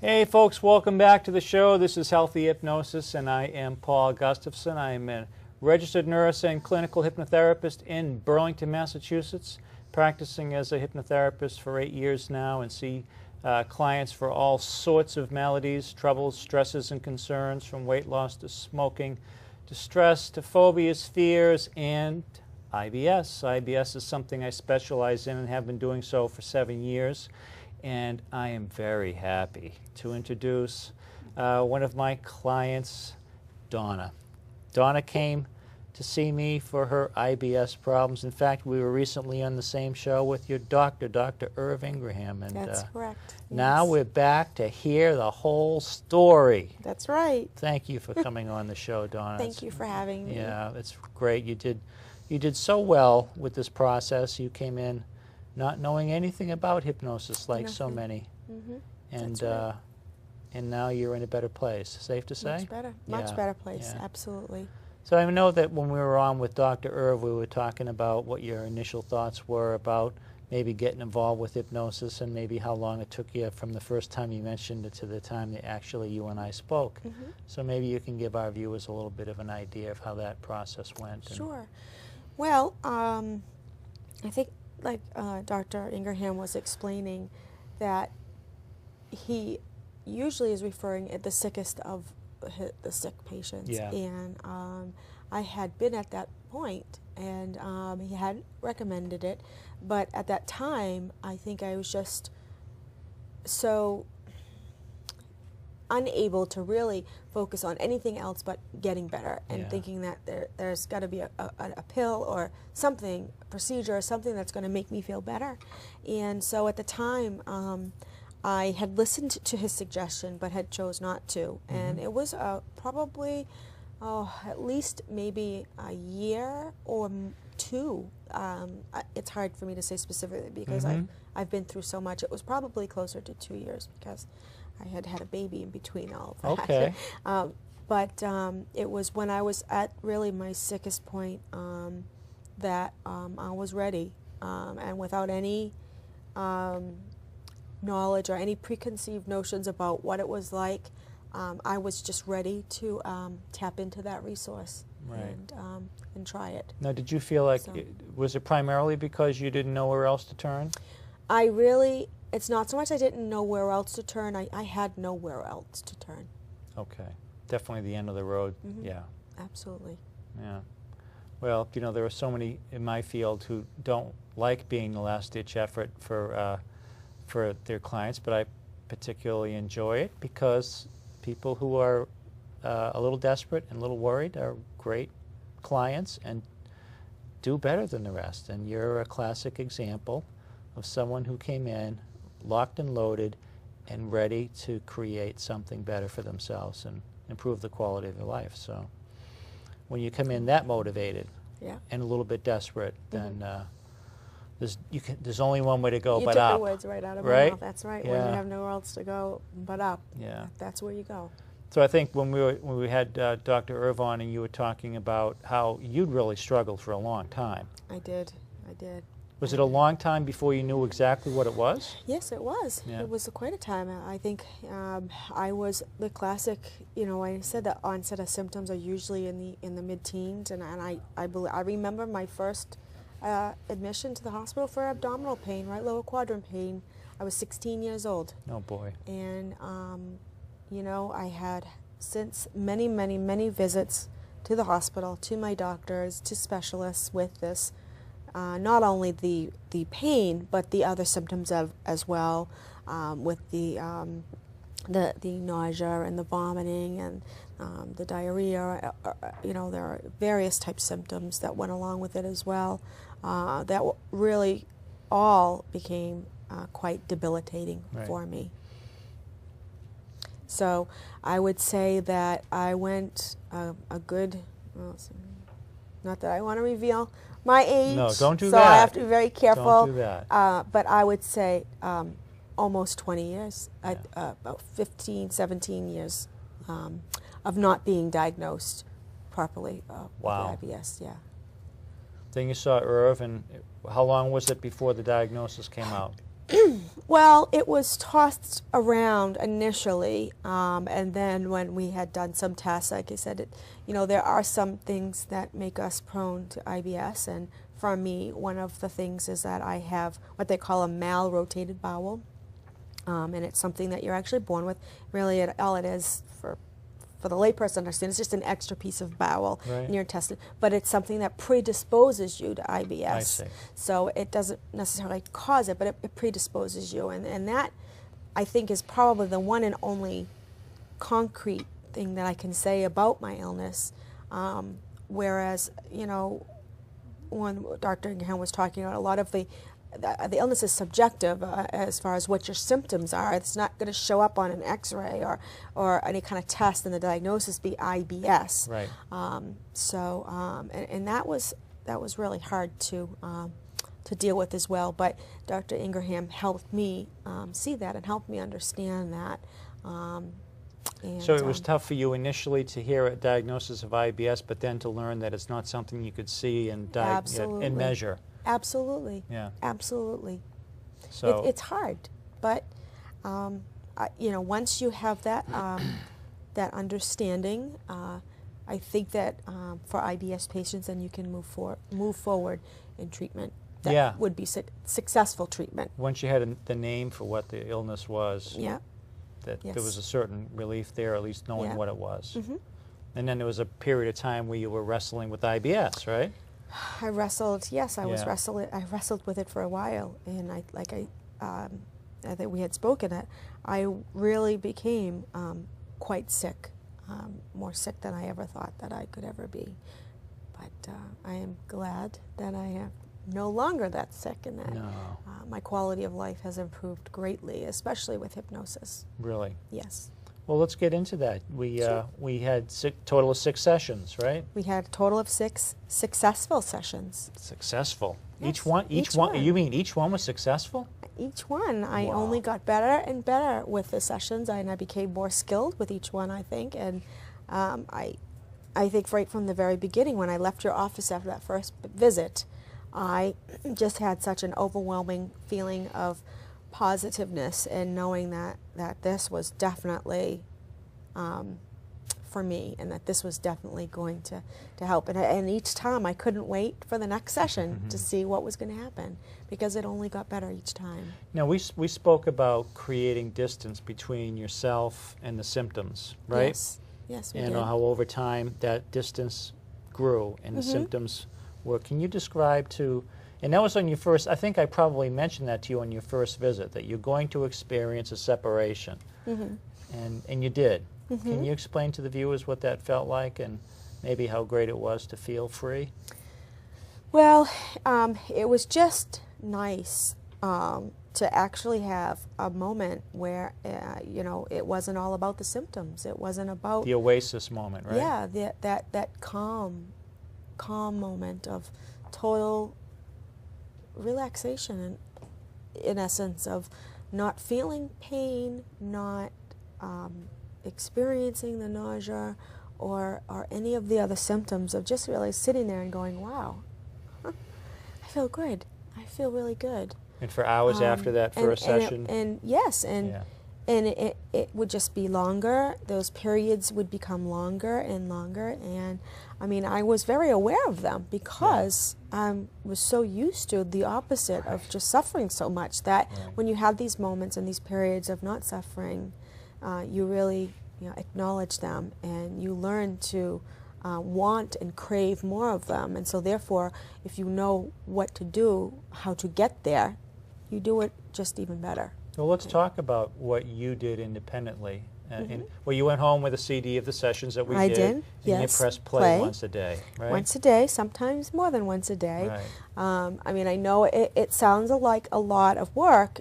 Hey folks, welcome back to the show. This is Healthy Hypnosis and I am Paul Gustafson. I am a registered nurse and clinical hypnotherapist in Burlington, Massachusetts, practicing as a hypnotherapist for 8 years now and see clients for all sorts of maladies, troubles, stresses and concerns, from weight loss to smoking to stress to phobias, fears, and IBS. IBS is something I specialize in and have been doing so for 7 years. And I am very happy to introduce one of my clients, Donna. Donna came to see me for her IBS problems. In fact, we were recently on the same show with your doctor, Dr. Irv Ingraham. And, that's correct. Now yes. we're back to hear the whole story. That's right. Thank you for coming on the show, Donna. Thank you for having me. Yeah, it's great. You did so well with this process. You came in not knowing anything about hypnosis like so many. Mm-hmm. And That's right. And now you're in a better place. Safe to say? Much better. Much better place, absolutely. So I know that when we were on with Dr. Irv, we were talking about what your initial thoughts were about maybe getting involved with hypnosis and maybe how long it took you from the first time you mentioned it to the time that actually you and I spoke. Mm-hmm. So maybe you can give our viewers a little bit of an idea of how that process went. Sure. Well, I think like Dr. Ingraham was explaining, that he usually is referring at the sickest of the sick patients. Yeah. And I had been at that point, and he had recommended it, but at that time I think I was just so unable to really focus on anything else but getting better, and thinking that there's got to be a pill or something, procedure or something that's going to make me feel better. And so at the time I had listened to his suggestion but had chose not to. Mm-hmm. And it was probably at least maybe a year or two. It's hard for me to say specifically because I've been through so much. It was probably closer to 2 years because I had had a baby in between all of that. Okay. But it was when I was at really my sickest point that I was ready, and without any knowledge or any preconceived notions about what it was like, I was just ready to tap into that resource and try it. Now, did you feel like, was it primarily because you didn't know where else to turn? It's not so much I didn't know where else to turn, I had nowhere else to turn. Okay. Definitely the end of the road. Mm-hmm. Yeah. Absolutely. Yeah. Well, you know, there are so many in my field who don't like being the last-ditch effort for their clients, but I particularly enjoy it because people who are a little desperate and a little worried are great clients and do better than the rest. And you're a classic example of someone who came in locked and loaded and ready to create something better for themselves and improve the quality of their life. So when you come in that motivated and a little bit desperate, then there's only one way to go but up. You took the words right out of my mouth. That's right. When you have nowhere else to go but up, that's where you go. So I think when we had Dr. Irv on and you were talking about how you'd really struggled for a long time. I did. Was it a long time before you knew exactly what it was? Yes, it was. Yeah. It was quite a time. I think I was the classic, you know, I said that onset of symptoms are usually in the mid-teens, and I remember my first admission to the hospital for abdominal pain, right lower quadrant pain. I was 16 years old. Oh boy. And you know, I had since many visits to the hospital, to my doctors, to specialists with this. Not only the pain, but the other symptoms as well, with the nausea and the vomiting and the diarrhea. You know, there are various types of symptoms that went along with it as well. That really all became quite debilitating for me. So I would say that I went a good, well, not that I want to reveal my age. No, don't do so that. So I have to be very careful. Don't do that. But I would say almost 20 years, about 15, 17 years of not being diagnosed properly with IBS, Then you saw Irv, and how long was it before the diagnosis came out? Well, it was tossed around initially, and then when we had done some tests, like I said, there are some things that make us prone to IBS, and for me, one of the things is that I have what they call a malrotated bowel, and it's something that you're actually born with. Really, all it is for the layperson to understand, it's just an extra piece of bowel in your intestine, but it's something that predisposes you to IBS. I see. So it doesn't necessarily cause it, but it predisposes you, and that, I think, is probably the one and only concrete thing that I can say about my illness. Whereas, when Dr. Ingraham was talking about, a lot of the illness is subjective as far as what your symptoms are. It's not going to show up on an X-ray or any kind of test and the diagnosis be IBS. Right. And that was really hard to deal with as well. But Dr. Ingraham helped me see that and helped me understand that. So it was tough for you initially to hear a diagnosis of IBS, but then to learn that it's not something you could see and measure. Absolutely. Yeah. Absolutely. So it's hard, but once you have that that understanding, I think that for IBS patients, then you can move forward in treatment. That would be successful treatment. Once you had the name for what the illness was, there was a certain relief there, at least knowing what it was. Mm-hmm. And then there was a period of time where you were wrestling with IBS, right? I wrestled. Yes, I wrestled with it for a while, and I think we had spoken that I really became quite sick, more sick than I ever thought that I could ever be. But I am glad that I am no longer that sick, and that my quality of life has improved greatly, especially with hypnosis. Really? Yes. Well, let's get into that. We had total of 6 sessions, right? We had a total of 6 successful sessions. Successful. Yes, Each one. You mean each one was successful? Each one. I Wow. only got better and better with the sessions, and I became more skilled with each one, I think. And I think right from the very beginning, when I left your office after that first visit, I just had such an overwhelming feeling of positiveness and knowing that this was definitely for me, and that this was definitely going to help. And each time I couldn't wait for the next session to see what was going to happen, because it only got better each time. Now, we spoke about creating distance between yourself and the symptoms, right? Yes, we and did. how over time that distance grew and the symptoms were. Can you describe and that was on your first, I think I probably mentioned that to you on your first visit, that you're going to experience a separation. And you did. Can you explain to the viewers what that felt like and maybe how great it was to feel free? Well, it was just nice to actually have a moment where, it wasn't all about the symptoms. It wasn't about... The oasis moment, right? Yeah, that calm moment of total relaxation, in essence, of not feeling pain, not experiencing the nausea or any of the other symptoms, of just really sitting there and going, wow, I feel good. I feel really good. And for hours after that first session? And it would just be longer. Those periods would become longer and longer. And I mean, I was very aware of them because I was so used to the opposite of just suffering so much, that when you have these moments and these periods of not suffering, you really acknowledge them, and you learn to want and crave more of them. And so therefore, if you know what to do, how to get there, you do it just even better. Well, let's talk about what you did independently. Well, you went home with a CD of the sessions that we did. I did, and yes. you pressed play once a day, right? Once a day, sometimes more than once a day. Right. I mean, I know it sounds like a lot of work,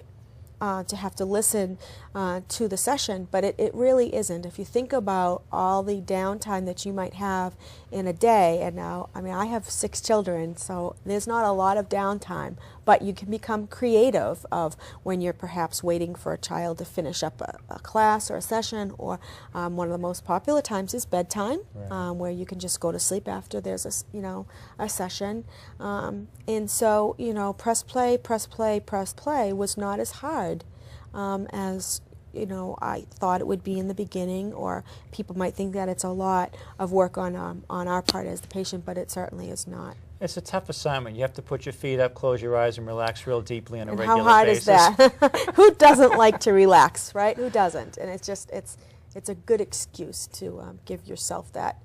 to have to listen to the session, but it really isn't. If you think about all the downtime that you might have in a day, and now, I mean, I have 6 children, so there's not a lot of downtime, but you can become creative of when you're perhaps waiting for a child to finish up a class or a session, or one of the most popular times is bedtime, right. Where you can just go to sleep after there's a session. And so, press play was not as hard as I thought it would be in the beginning, or people might think that it's a lot of work on our part as the patient, but it certainly is not. It's a tough assignment. You have to put your feet up, close your eyes, and relax real deeply on a regular basis. How hard is that? Who doesn't like to relax, right? Who doesn't? And it's a good excuse to give yourself that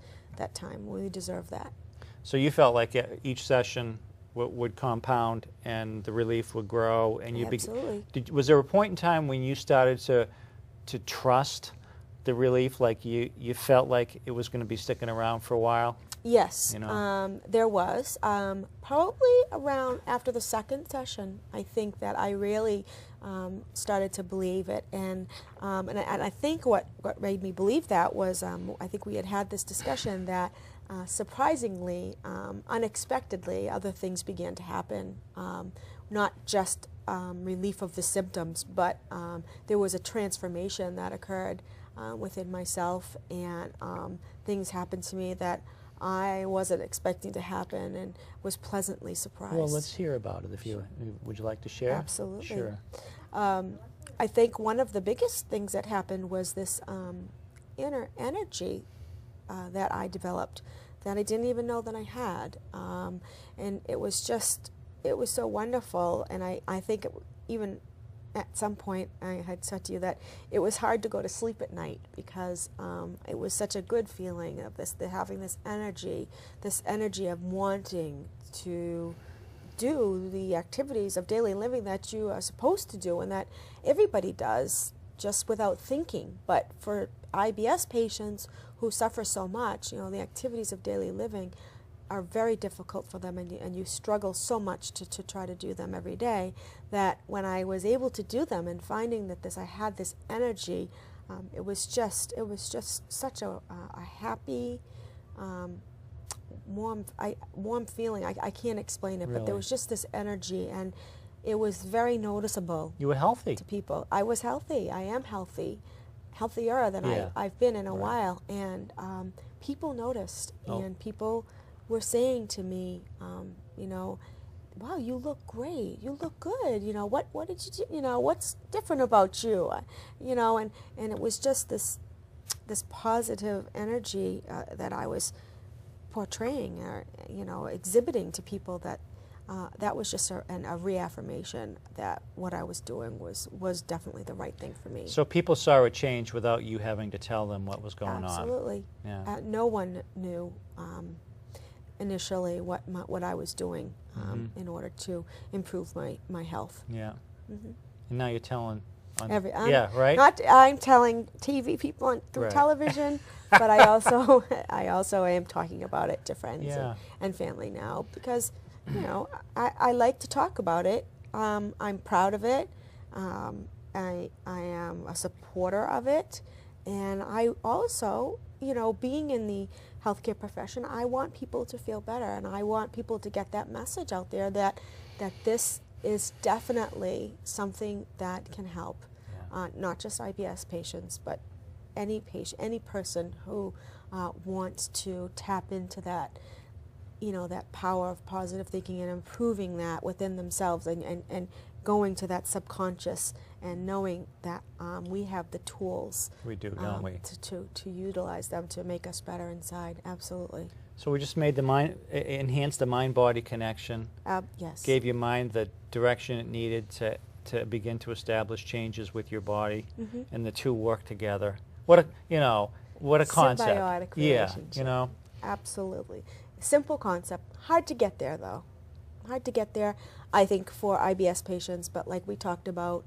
time. We deserve that. So you felt like each session would compound and the relief would grow, and you absolutely. Was there a point in time when you started to trust the relief, like you felt like it was going to be sticking around for a while? Yes, there was. Probably around after the second session, I think that I really started to believe it, and I think what made me believe that was I think we had this discussion that surprisingly, unexpectedly, other things began to happen. Not just relief of the symptoms, but there was a transformation that occurred within myself, and things happened to me that I wasn't expecting to happen, and was pleasantly surprised. Well, let's hear about it. Would you like to share? Absolutely. Sure. I think one of the biggest things that happened was this inner energy that I developed that I didn't even know that I had, and it was so wonderful. And I think even at some point I had said to you that it was hard to go to sleep at night, because it was such a good feeling of having this energy of wanting to do the activities of daily living that you are supposed to do and that everybody does just without thinking. But for IBS patients who suffer so much, the activities of daily living are very difficult for them, and you struggle so much to try to do them every day, that when I was able to do them and finding that I had this energy, it was just such a happy, warm feeling. I can't explain it, really? But there was just this energy, and it was very noticeable. You were healthy. To people. I was healthy. I am healthy. Healthier than I've been in a while, and people noticed, and people were saying to me, wow, you look great, you look good, what did you do, what's different about you, and it was just this positive energy that I was portraying, or exhibiting to people, that was just a reaffirmation that what I was doing was definitely the right thing for me. So people saw a change without you having to tell them what was going Absolutely. on. Absolutely. Yeah. No one knew initially what I was doing in order to improve my health. Yeah. And now you're telling. Right. I'm telling TV people through television, but I also am talking about it to friends and family now, because I like to talk about it. I'm proud of it. I am a supporter of it, and I also, being in the healthcare profession, I want people to feel better, and I want people to get that message out there that this is definitely something that can help, not just IBS patients, but any patient, any person who wants to tap into that, that power of positive thinking and improving that within themselves, and going to that subconscious and knowing that we have the tools. We do, don't we? To utilize them to make us better inside. Absolutely. So we just made enhanced the mind-body connection. Yes. Gave your mind the direction it needed to begin to establish changes with your body, and the two work together. What a concept. Symbiotic relationship. Absolutely. Simple concept. Hard to get there, though. Hard to get there, I think, for IBS patients, but like we talked about,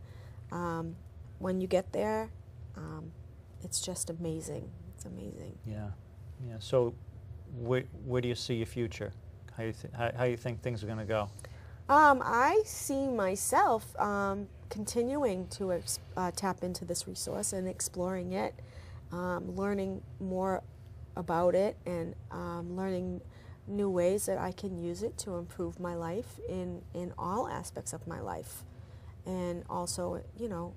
when you get there, it's just amazing. It's amazing. Yeah. So where do you see your future? How do you think things are going to go? I see myself continuing to tap into this resource and exploring it, learning more about it, and learning new ways that I can use it to improve my life in all aspects of my life. And also, you know,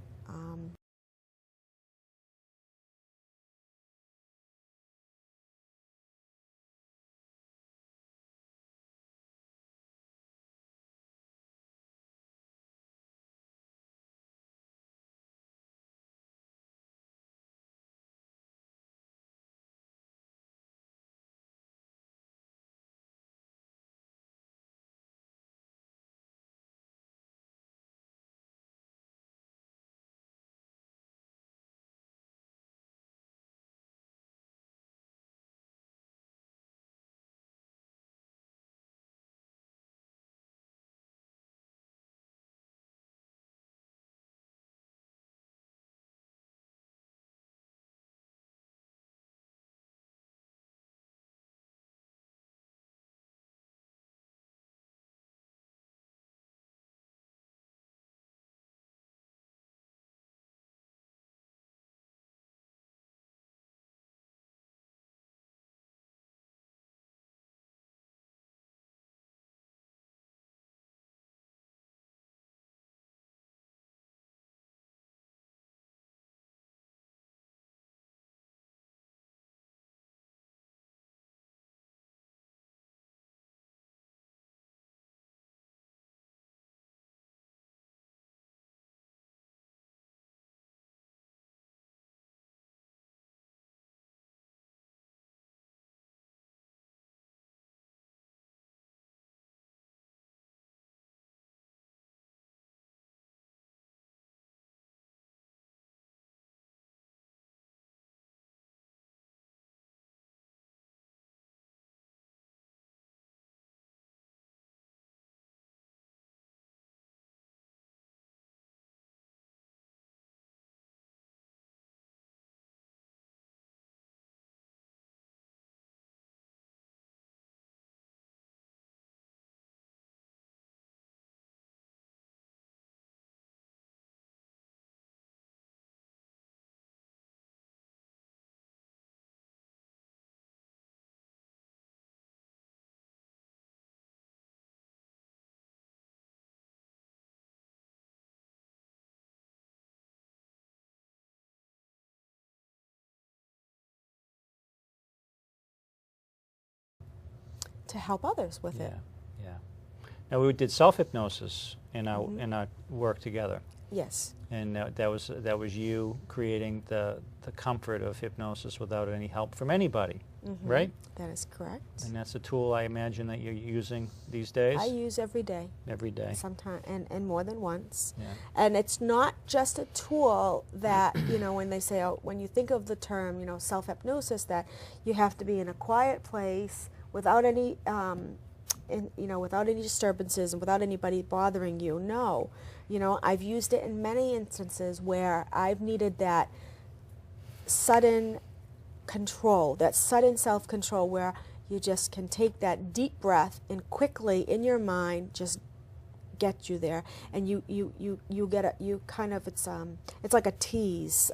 to help others with it. Yeah. Now we did self-hypnosis in our work together. Yes. And that was you creating the comfort of hypnosis without any help from anybody, right? That is correct. And that's a tool I imagine that you're using these days. I use every day. Every day. Sometimes, and more than once. Yeah. And it's not just a tool that, you know, when they say, oh, when you think of the term, you know, self-hypnosis, that you have to be in a quiet place without any, without any disturbances and without anybody bothering you. No. You know, I've used it in many instances where I've needed that sudden control, that sudden self-control, where you just can take that deep breath and quickly in your mind just get you there, and you kind of, it's like a tease.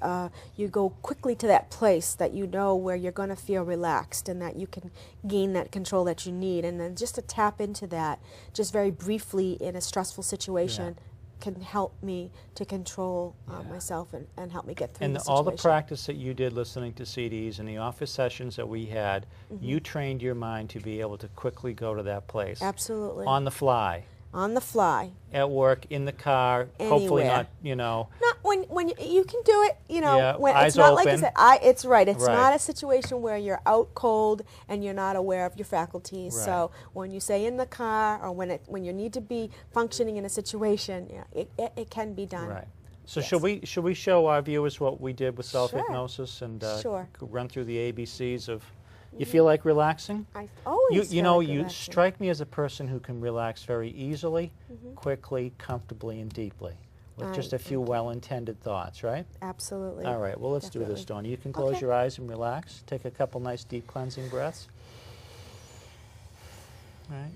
You go quickly to that place that you know where you're going to feel relaxed and that you can gain that control that you need, and then just to tap into that just very briefly in a stressful situation can help me to control myself and help me get through the situation. And all the practice that you did listening to CDs and the office sessions that we had, you trained your mind to be able to quickly go to that place. Absolutely. On the fly. On the fly. At work, in the car, anywhere. Hopefully not, you know. Not when you can do it, you know, when eyes it's not open. like I said, it's right. It's not a situation where you're out cold and you're not aware of your faculties. Right. So when you say in the car or when you need to be functioning in a situation, it can be done. Right. So should we show our viewers what we did with self-hypnosis and Sure. run through the ABCs of? You feel like relaxing? I always you know, like you relaxing. strike me as a person who can relax very easily, quickly, comfortably, and deeply, with just a few well-intended thoughts, right? Absolutely. All right, well, let's do this, Donna. You can close your eyes and relax. Take a couple nice deep cleansing breaths. All right.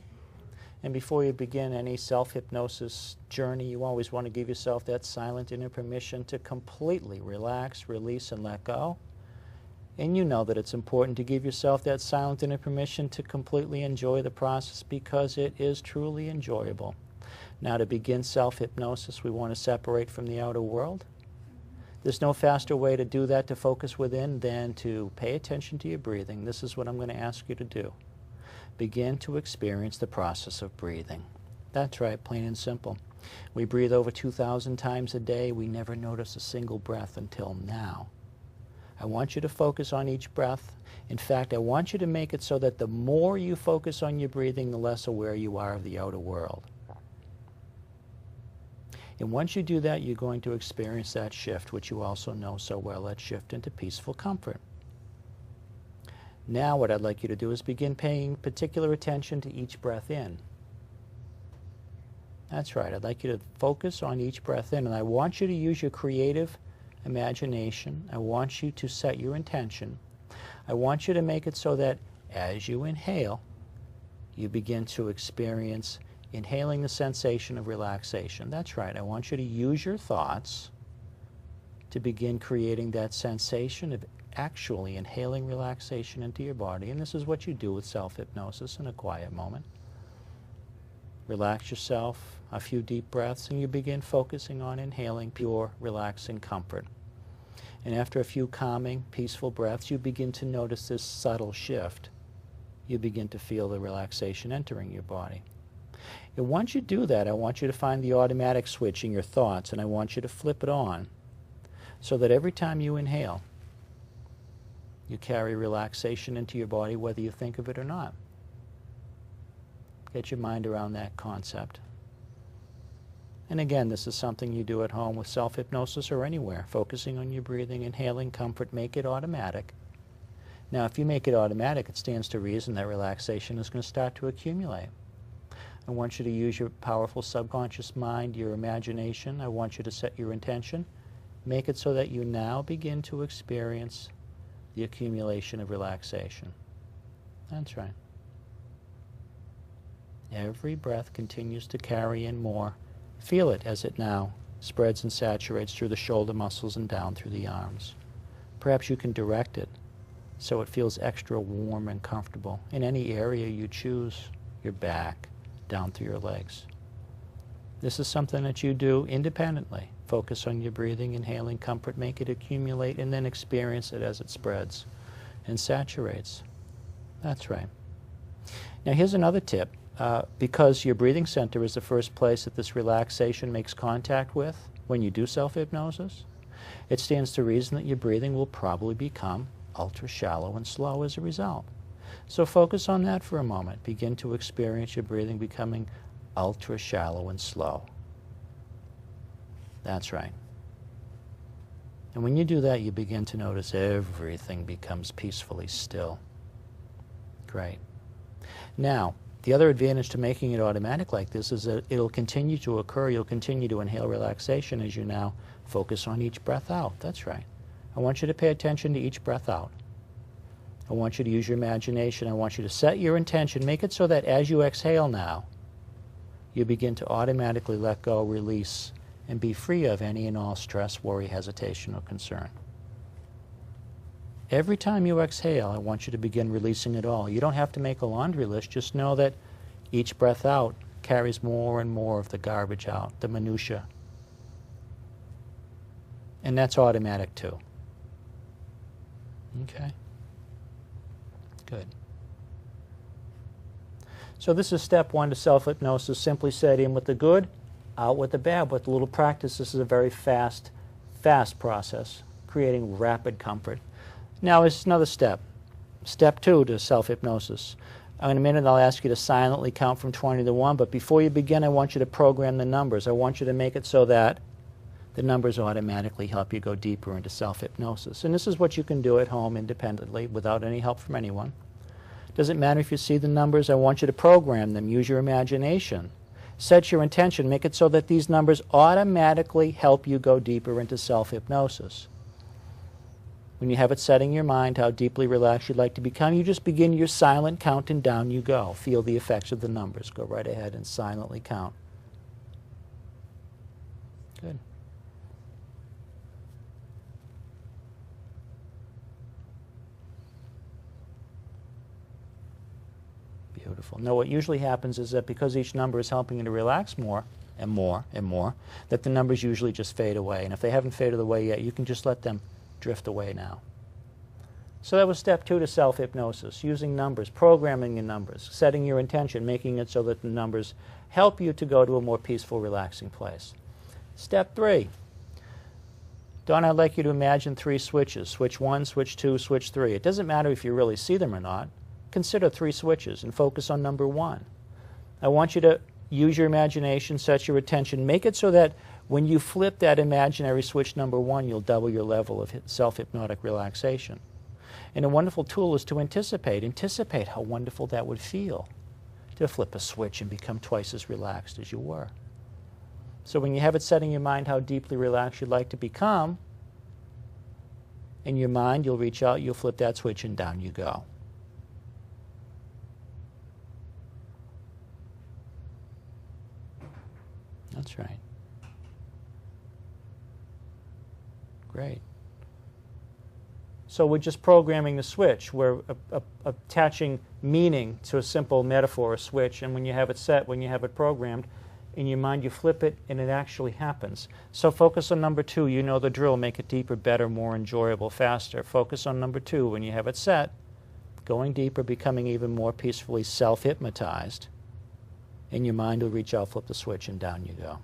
And before you begin any self-hypnosis journey, you always want to give yourself that silent inner permission to completely relax, release, and let go. And you know that it's important to give yourself that silent inner permission to completely enjoy the process because it is truly enjoyable. Now, to begin self-hypnosis, we want to separate from the outer world. There's no faster way to do that, to focus within, than to pay attention to your breathing. This is what I'm going to ask you to do. Begin to experience the process of breathing. That's right, plain and simple. We breathe over 2,000 times a day. We never notice a single breath until now. I want you to focus on each breath. In fact, I want you to make it so that the more you focus on your breathing, the less aware you are of the outer world. And once you do that, you're going to experience that shift, which you also know so well, that shift into peaceful comfort. Now what I'd like you to do is begin paying particular attention to each breath in. That's right. I'd like you to focus on each breath in, and I want you to use your creative imagination. I want you to set your intention. I want you to make it so that as you inhale, you begin to experience inhaling the sensation of relaxation. That's right. I want you to use your thoughts to begin creating that sensation of actually inhaling relaxation into your body. And this is what you do with self-hypnosis in a quiet moment. Relax yourself, a few deep breaths, and you begin focusing on inhaling pure, relaxing comfort. And after a few calming, peaceful breaths, you begin to notice this subtle shift. You begin to feel the relaxation entering your body. And once you do that, I want you to find the automatic switch in your thoughts, and I want you to flip it on so that every time you inhale, you carry relaxation into your body, whether you think of it or not. Get your mind around that concept. And again, this is something you do at home with self-hypnosis or anywhere, focusing on your breathing, inhaling comfort, make it automatic. Now, if you make it automatic, it stands to reason that relaxation is going to start to accumulate. I want you to use your powerful subconscious mind, your imagination. I want you to set your intention. Make it so that you now begin to experience the accumulation of relaxation. That's right. Every breath continues to carry in more. Feel it as it now spreads and saturates through the shoulder muscles and down through the arms. Perhaps you can direct it so it feels extra warm and comfortable in any area you choose, your back, down through your legs. This is something that you do independently. Focus on your breathing, inhaling comfort, make it accumulate, and then experience it as it spreads and saturates. That's right. Now here's another tip. Because your breathing center is the first place that this relaxation makes contact with when you do self-hypnosis, it stands to reason that your breathing will probably become ultra shallow and slow as a result. So focus on that for a moment. Begin to experience your breathing becoming ultra shallow and slow. That's right. And when you do that, you begin to notice everything becomes peacefully still. Great. Now, the other advantage to making it automatic like this is that it'll continue to occur. You'll continue to inhale relaxation as you now focus on each breath out. That's right. I want you to pay attention to each breath out. I want you to use your imagination. I want you to set your intention. Make it so that as you exhale now, you begin to automatically let go, release, and be free of any and all stress, worry, hesitation, or concern. Every time you exhale, I want you to begin releasing it all. You don't have to make a laundry list. Just know that each breath out carries more and more of the garbage out, the minutia. And that's automatic too. Okay? Good. So this is step one to self-hypnosis. Simply set in with the good, out with the bad. With a little practice, this is a very fast process, creating rapid comfort. Now, it's another step. Step two to self-hypnosis. In a minute, I'll ask you to silently count from 20 to 1, but before you begin, I want you to program the numbers. I want you to make it so that the numbers automatically help you go deeper into self-hypnosis. And this is what you can do at home independently without any help from anyone. Doesn't matter if you see the numbers. I want you to program them. Use your imagination. Set your intention. Make it so that these numbers automatically help you go deeper into self-hypnosis. When you have it set in your mind how deeply relaxed you'd like to become, you just begin your silent count and down you go. Feel the effects of the numbers. Go right ahead and silently count. Good. Beautiful. Now what usually happens is that because each number is helping you to relax more and more and more, that the numbers usually just fade away. And if they haven't faded away yet, you can just let them drift away now. So that was step 2 to self-hypnosis, using numbers, programming your numbers, setting your intention, making it so that the numbers help you to go to a more peaceful, relaxing place. Step 3. Donna, I'd like you to imagine 3 switches. Switch 1, switch 2, switch 3. It doesn't matter if you really see them or not. Consider 3 switches and focus on number 1. I want you to use your imagination, set your attention, make it so that when you flip that imaginary switch number 1, you'll double your level of self-hypnotic relaxation. And a wonderful tool is to anticipate. Anticipate how wonderful that would feel to flip a switch and become twice as relaxed as you were. So when you have it set in your mind how deeply relaxed you'd like to become, in your mind you'll reach out, you'll flip that switch, and down you go. That's right. Great. So we're just programming the switch. We're attaching meaning to a simple metaphor, a switch, and when you have it set, when you have it programmed, in your mind you flip it and it actually happens. So focus on number 2. You know the drill. Make it deeper, better, more enjoyable, faster. Focus on number 2. When you have it set, going deeper, becoming even more peacefully self-hypnotized, in your mind will reach out, flip the switch, and down you go.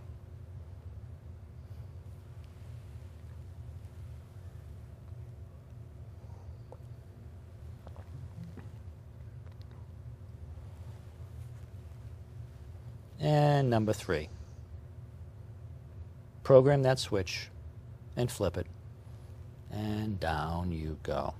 And number 3. Program that switch and flip it, and down you go.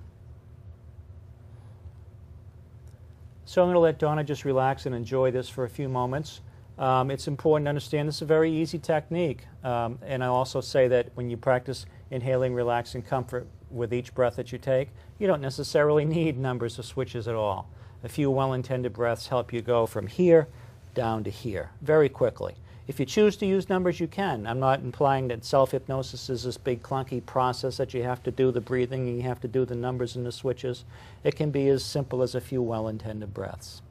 So I'm going to let Donna just relax and enjoy this for a few moments. It's important to understand this is a very easy technique. And I also say that when you practice inhaling, relaxing comfort with each breath that you take, you don't necessarily need numbers or switches at all. A few well-intended breaths help you go from here down to here very quickly. If you choose to use numbers, you can. I'm not implying that self-hypnosis is this big clunky process that you have to do the breathing and you have to do the numbers and the switches. It can be as simple as a few well-intended breaths.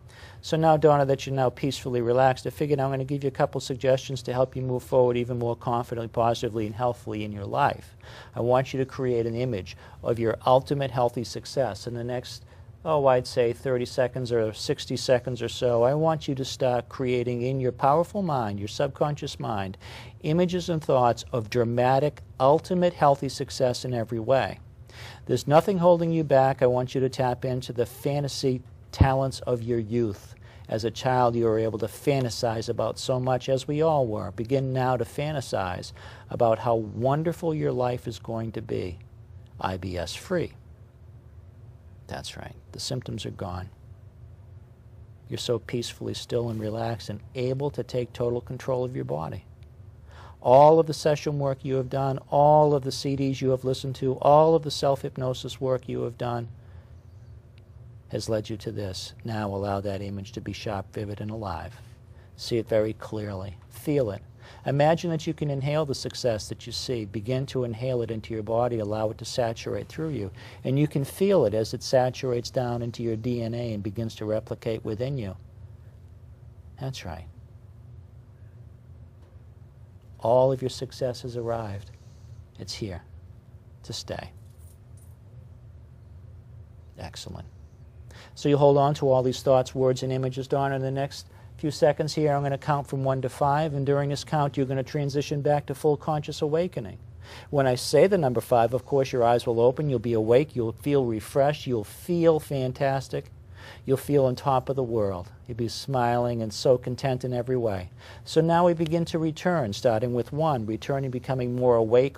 So now, Donna, that you're now peacefully relaxed, I figured I'm going to give you a couple suggestions to help you move forward even more confidently, positively, and healthfully in your life. I want you to create an image of your ultimate healthy success in the next, I'd say 30 seconds or 60 seconds or so. I want you to start creating in your powerful mind, your subconscious mind, images and thoughts of dramatic, ultimate healthy success in every way. There's nothing holding you back. I want you to tap into the fantasy talents of your youth. As a child, you were able to fantasize about so much, as we all were. Begin now to fantasize about how wonderful your life is going to be, IBS free. That's right. The symptoms are gone. You're so peacefully still and relaxed and able to take total control of your body. All of the session work you have done, all of the CDs you have listened to, all of the self-hypnosis work you have done has led you to this. Now allow that image to be sharp, vivid, and alive. See it very clearly. Feel it. Imagine that you can inhale the success that you see. Begin to inhale it into your body. Allow it to saturate through you. And you can feel it as it saturates down into your DNA and begins to replicate within you. That's right. All of your success has arrived. It's here to stay. Excellent. So you hold on to all these thoughts, words, and images, Donna. In the next few seconds here, I'm going to count from 1 to 5, and during this count, you're going to transition back to full conscious awakening. When I say the number 5, of course, your eyes will open, you'll be awake, you'll feel refreshed, you'll feel fantastic, you'll feel on top of the world. You'll be smiling and so content in every way. So now we begin to return, starting with 1, returning, becoming more awake,